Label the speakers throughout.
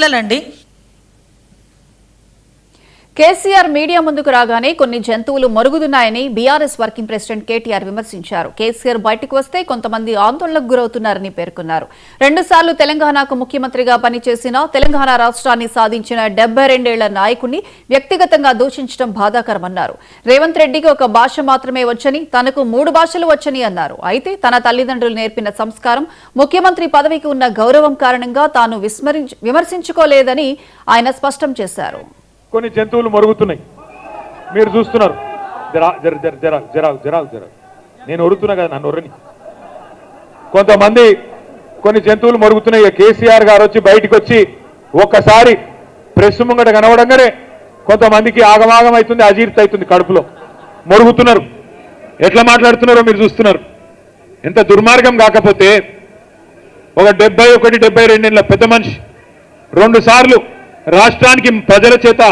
Speaker 1: పిల్లలండి
Speaker 2: కేసీఆర్ మీడియా ముందుకు రాగానే కొన్ని జంతువులు మరుగుతున్నాయని బీఆర్ఎస్ వర్కింగ్ ప్రెసిడెంట్ కేటీఆర్ విమర్శించారు. కేసీఆర్ బయటకు వస్తే కొంతమంది ఆందోళనకు గురవుతున్నారని పేర్కొన్నారు. 2 సార్లు తెలంగాణకు ముఖ్యమంత్రిగా పనిచేసిన తెలంగాణ రాష్ట్రాన్ని సాధించిన 72 ఏళ్ల నాయకుడిని వ్యక్తిగతంగా దూషించడం బాధాకరమన్నారు. రేవంత్ రెడ్డికి ఒక భాష మాత్రమే వచ్చని, తనకు 3 భాషలు వచ్చని అన్నారు. అయితే తన తల్లిదండ్రులు నేర్పిన సంస్కారం, ముఖ్యమంత్రి పదవికి ఉన్న గౌరవం కారణంగా తాను విమర్శించుకోలేదని ఆయన స్పష్టం చేశారు.
Speaker 3: కొన్ని జంతువులు మరుగుతున్నాయి, మీరు చూస్తున్నారు. నేను ఒరుతున్నా కదా, నన్ను ఒర్రని. కొంతమంది కొన్ని జంతువులు మరుగుతున్నాయి. కేసీఆర్ గారు వచ్చి బయటికి వచ్చి ఒక్కసారి ప్రెస్ ముంగట కనవడంగానే కొంతమందికి ఆగమాగం అవుతుంది, అజీర్తి అవుతుంది, కడుపులో మరుగుతున్నారు. ఎట్లా మాట్లాడుతున్నారో మీరు చూస్తున్నారు. ఎంత దుర్మార్గం కాకపోతే ఒక 71-72 ఏళ్ల పెద్ద మనిషి 2 సార్లు రాష్ట్రానికి ప్రజల చేత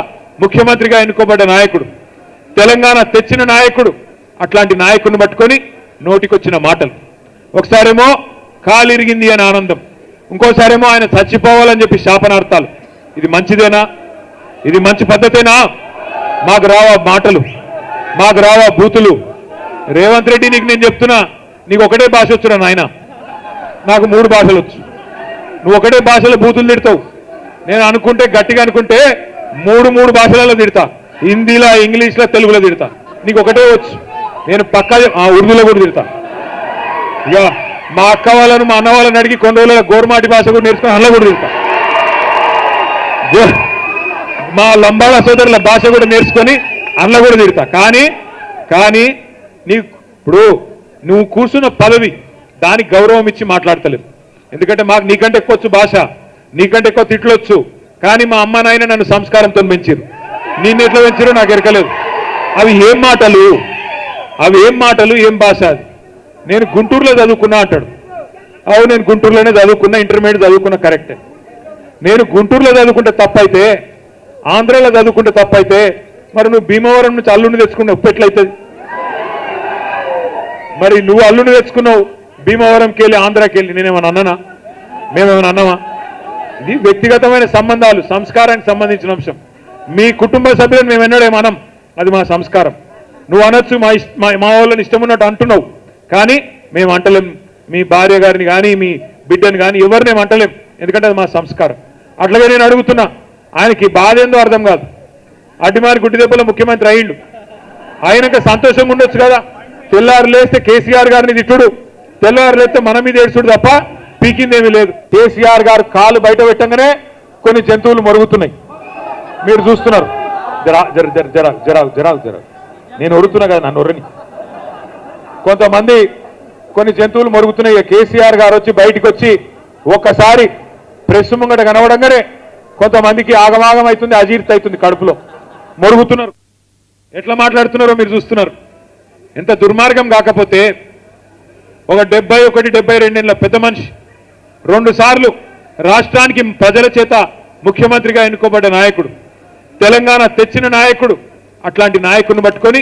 Speaker 3: ముఖ్యమంత్రిగా ఎన్నుకోబడ్డ నాయకుడు, తెలంగాణ తెచ్చిన నాయకుడు. అట్లాంటి నాయకుడిని పట్టుకొని నోటికొచ్చిన మాటలు. ఒకసారేమో కాలు ఇరిగింది అని ఆనందం, ఇంకోసారేమో ఆయన చచ్చిపోవాలని చెప్పి శాపనార్థాలు. ఇది మంచిదేనా? ఇది మంచి పద్ధతేనా? మాకు రావా మాటలు, మాకు రావా బూతులు? రేవంత్ రెడ్డి, నీకు నేను చెప్తున్నా, నీకు ఒకటే భాష వచ్చురా నాయన, నాకు 3 భాషలు వచ్చు. నువ్వు ఒకటే భాషలో బూతులు తిడతావు. నేను అనుకుంటే గట్టిగా అనుకుంటే 3 భాషలలో తిడతా. హిందీలో, ఇంగ్లీష్లో, తెలుగులో తిడతా. నీకు ఒకటే వచ్చు. నేను పక్కా ఉర్దూలో కూడా తిడతా. ఇక మా అక్క వాళ్ళను, మా అన్న వాళ్ళని అడిగి కొన్ని రోజుల గోర్మాటి భాష కూడా నేర్చుకుని అందులో కూడా తిడతా. మా లంబాడ సోదరుల భాష కూడా నేర్చుకొని అందులో కూడా తిడతా. కానీ ఇప్పుడు నువ్వు కూర్చున్న పదవి, దానికి గౌరవం ఇచ్చి మాట్లాడతలేదు. ఎందుకంటే మాకు నీకంటే ఎక్కువ వచ్చు భాష, నీకంటే ఎక్కువ తిట్లొచ్చు. కానీ మా అమ్మ నాయన నన్ను సంస్కారంతో పెంచారు. నిన్ను ఎట్లా పెంచారో నాకు ఎరకలేదు. అవి ఏం మాటలు, ఏం భాష? అది నేను గుంటూరులో చదువుకున్నా అంటాడు. అవును, నేను గుంటూరులోనే చదువుకున్నా, ఇంటర్మీడియట్ చదువుకున్నా, కరెక్టే. నేను గుంటూరులో చదువుకుంటే తప్పైతే, ఆంధ్రాలో చదువుకుంటే తప్పైతే, మరి నువ్వు భీమవరం నుంచి అల్లుని తెచ్చుకున్నావు, ఉప్పు ఎట్లయితుంది? మరి నువ్వు అల్లుని తెచ్చుకున్నావు భీమవరంకి వెళ్ళి, ఆంధ్రాకి వెళ్ళి. నేనేమన్నా అన్నానా? మేమేమన్నా అన్నామా? ఇది వ్యక్తిగతమైన సంబంధాలు, సంస్కారానికి సంబంధించిన అంశం. మీ కుటుంబ సభ్యులను మేము ఎన్నడేమనం, అది మా సంస్కారం. నువ్వు అనొచ్చు, మా వాళ్ళని ఇష్టం ఉన్నట్టు అంటున్నావు, కానీ మేము అంటలేం. మీ భార్య గారిని కానీ, మీ బిడ్డని కానీ ఎవరిని మేము అంటలేం, ఎందుకంటే అది మా సంస్కారం. అట్లాగే నేను అడుగుతున్నా, ఆయనకి బాధ ఏందో అర్థం కాదు. అడ్డిమారి గుడ్డి దెబ్బలో ముఖ్యమంత్రి అయ్యిండు. ఆయనక సంతోషంగా ఉండొచ్చు కదా. తెల్లారు లేస్తే కేసీఆర్ గారిని తిట్టుడు, తెల్లారు లేస్తే మన మీద ఏడ్చుడు తప్ప పీకిందేమీ లేదు. కేసీఆర్ గారు కాలు బయట పెట్టంగానే కొన్ని జంతువులు మరుగుతున్నాయి, మీరు చూస్తున్నారు. నేను ఒరుతున్నా కదా, నన్ను ఒర్రని. కొంతమంది కొన్ని జంతువులు మరుగుతున్నాయి. కేసీఆర్ గారు వచ్చి బయటికి వచ్చి ఒక్కసారి ప్రెస్ ముంగట కనవడంగానే కొంతమందికి ఆగమాగం అవుతుంది, అజీర్తి అవుతుంది, కడుపులో మరుగుతున్నారు. ఎట్లా మాట్లాడుతున్నారో మీరు చూస్తున్నారు. ఎంత దుర్మార్గం కాకపోతే ఒక 71-72 ఏళ్ల పెద్ద మనిషి 2 సార్లు రాష్ట్రానికి ప్రజల చేత ముఖ్యమంత్రిగా ఎన్నుకోబడ్డ నాయకుడు, తెలంగాణ తెచ్చిన నాయకుడు. అట్లాంటి నాయకుడిని పట్టుకొని